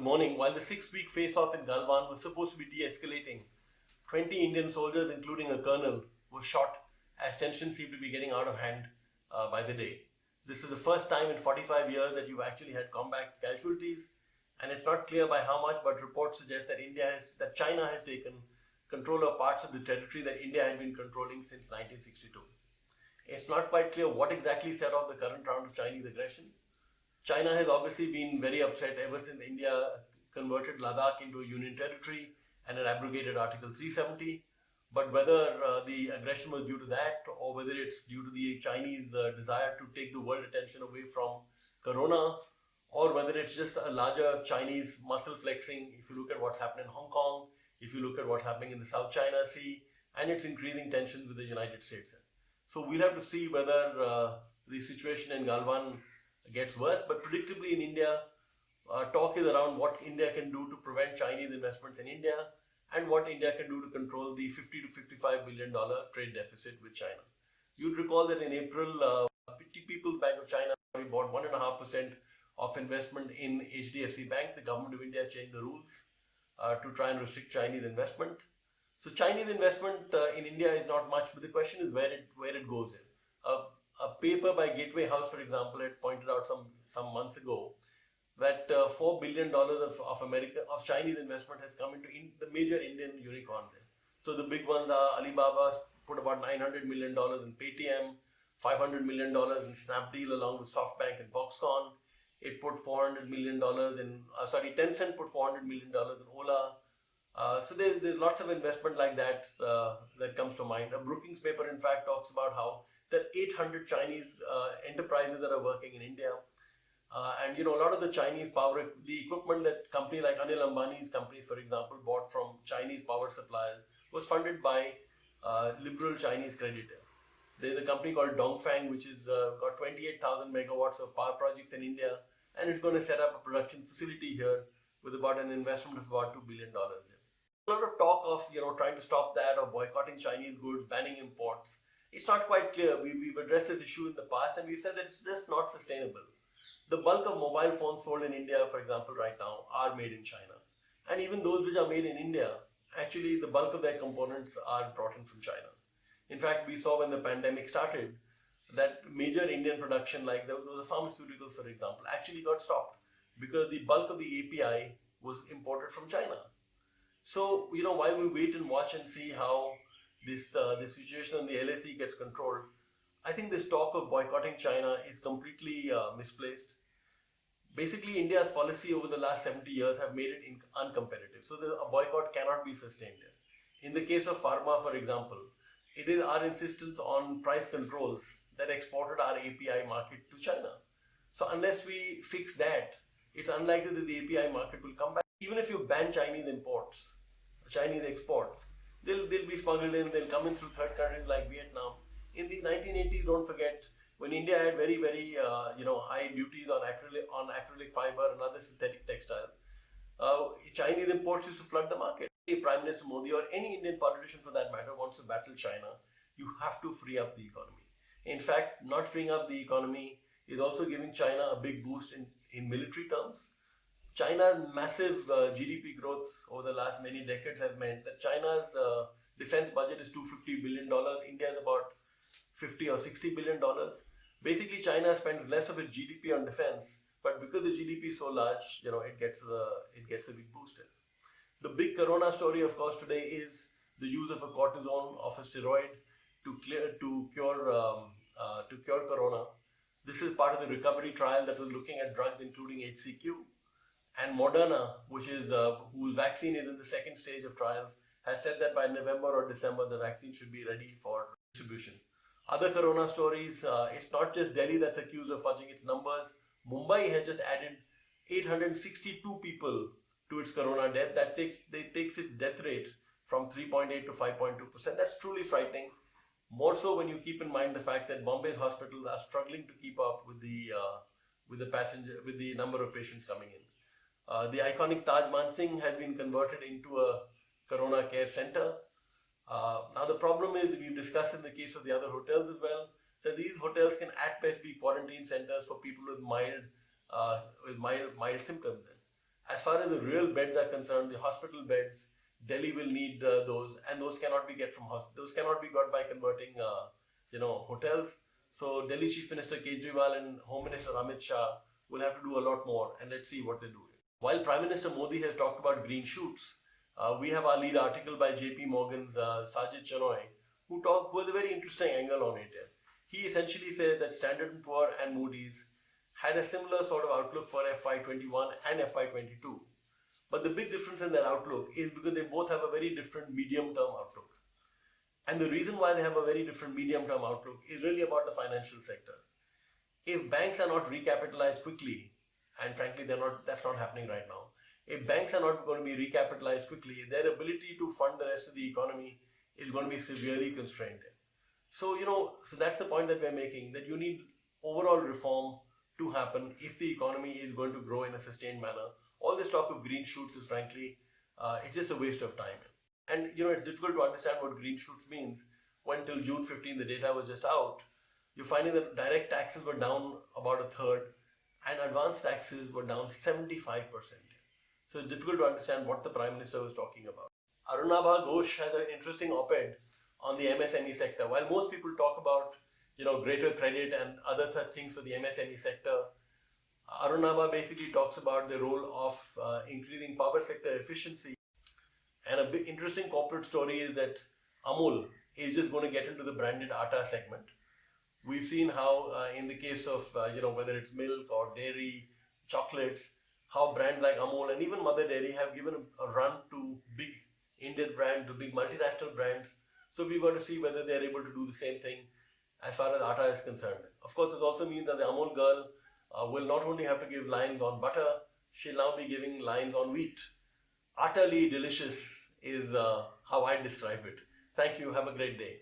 Good morning. While the 6-week face-off in Galwan was supposed to be de-escalating, 20 Indian soldiers, including a colonel, were shot as tensions seemed to be getting out of hand by the day. This is the first time in 45 years that you've actually had combat casualties, and it's not clear by how much, but reports suggest that China has taken control of parts of the territory that India had been controlling since 1962. It's not quite clear what exactly set off the current round of Chinese aggression. China has obviously been very upset ever since India converted Ladakh into a union territory and had abrogated Article 370. But whether the aggression was due to that or whether it's due to the Chinese desire to take the world attention away from Corona, or whether it's just a larger Chinese muscle flexing, if you look at what's happened in Hong Kong, if you look at what's happening in the South China Sea, and its increasing tensions with the United States. So we'll have to see whether the situation in Galwan gets worse, but predictably in India, talk is around what India can do to prevent Chinese investments in India and what India can do to control the $50 to $55 billion trade deficit with China. You'd recall that in April, People's Bank of China bought 1.5% of investment in HDFC Bank. The government of India changed the rules to try and restrict Chinese investment. So Chinese investment in India is not much, but the question is where it goes. A paper by Gateway House, for example, had pointed out some months ago that $4 billion of Chinese investment has come into the major Indian unicorns. So the big ones are Alibaba put about $900 million in Paytm, $500 million in Snapdeal along with SoftBank and Foxconn. It put $400 million Tencent put $400 million in Ola. So there's lots of investment like that that comes to mind. A Brookings paper, in fact, talks about how there are 800 Chinese enterprises that are working in India. And a lot of the Chinese power, the equipment that company like Anil Ambani's companies, for example, bought from Chinese power suppliers was funded by liberal Chinese creditors. There's a company called Dongfang, which has got 28,000 megawatts of power projects in India, and it's going to set up a production facility here with about an investment of about $2 billion. A lot of talk of trying to stop that or boycotting Chinese goods, banning imports. It's not quite clear. We've addressed this issue in the past, and we've said that it's just not sustainable. The bulk of mobile phones sold in India, for example, right now, are made in China. And even those which are made in India, actually the bulk of their components are brought in from China. In fact, we saw when the pandemic started that major Indian production, like the pharmaceuticals, for example, actually got stopped because the bulk of the API was imported from China. So, while we wait and watch and see how this situation in the LSE gets controlled, I think this talk of boycotting China is completely misplaced. Basically, India's policy over the last 70 years have made it uncompetitive. So a boycott cannot be sustained. In the case of pharma, for example, it is our insistence on price controls that exported our API market to China. So unless we fix that, it's unlikely that the API market will come back. Even if you ban Chinese imports, Chinese exports, they'll be smuggled in, they'll come in through third countries like Vietnam. In the 1980s, don't forget, when India had very, very high duties on acrylic fiber and other synthetic textiles, Chinese imports used to flood the market. If Prime Minister Modi or any Indian politician for that matter wants to battle China, you have to free up the economy. In fact, not freeing up the economy is also giving China a big boost in military terms. China's massive GDP growth over the last many decades has meant that China's defense budget is $250 billion. India is about $50 or $60 billion. Basically, China spends less of its GDP on defense, but because the GDP is so large, it gets a big boost. The big Corona story, of course, today is the use of a cortisone, of a steroid, to cure Corona. This is part of the recovery trial that was looking at drugs including HCQ. And Moderna, whose vaccine is in the second stage of trials, has said that by November or December, the vaccine should be ready for distribution. Other Corona stories, it's not just Delhi that's accused of fudging its numbers. Mumbai has just added 862 people to its Corona death. That takes its death rate from 3.8 to 5.2%. That's truly frightening. More so when you keep in mind the fact that Bombay's hospitals are struggling to keep up with the number of patients coming in. The iconic Taj Mansingh has been converted into a Corona care center. Now the problem is, we've discussed in the case of the other hotels as well, that these hotels can at best be quarantine centers for people with mild symptoms. As far as the real beds are concerned, the hospital beds, Delhi will need those, and those cannot be get from those cannot be got by converting, hotels. So Delhi Chief Minister Kejriwal and Home Minister Amit Shah will have to do a lot more, and let's see what they do. While Prime Minister Modi has talked about green shoots, we have our lead article by J.P. Morgan's Sajid Chanoy, who has a very interesting angle on it. He essentially says that Standard & Poor and Moody's had a similar sort of outlook for FY21 and FY22. But the big difference in their outlook is because they both have a very different medium-term outlook. And the reason why they have a very different medium-term outlook is really about the financial sector. If banks are not recapitalized quickly, and frankly that's not happening right now, if banks are not going to be recapitalized quickly, their ability to fund the rest of the economy is going to be severely constrained. So, so that's the point that we're making, that you need overall reform to happen if the economy is going to grow in a sustained manner. All this talk of green shoots is frankly, it's just a waste of time. And it's difficult to understand what green shoots means when till June 15 the data was just out. You're finding that direct taxes were down about a third and advanced taxes were down 75%. So it's difficult to understand what the Prime Minister was talking about. Arunabha Ghosh has an interesting op-ed on the MSME sector. While most people talk about greater credit and other such things for the MSME sector, Arunabha basically talks about the role of increasing power sector efficiency. And a big interesting corporate story is that Amul is just going to get into the branded atta segment. We've seen how in the case of whether it's milk or dairy, chocolates, how brands like Amul and even Mother Dairy have given a run to big Indian brands, to big multinational brands. So we've got to see whether they're able to do the same thing as far as atta is concerned. Of course, this also means that the Amul girl will not only have to give lines on butter, she'll now be giving lines on wheat. Utterly delicious is how I describe it. Thank you. Have a great day.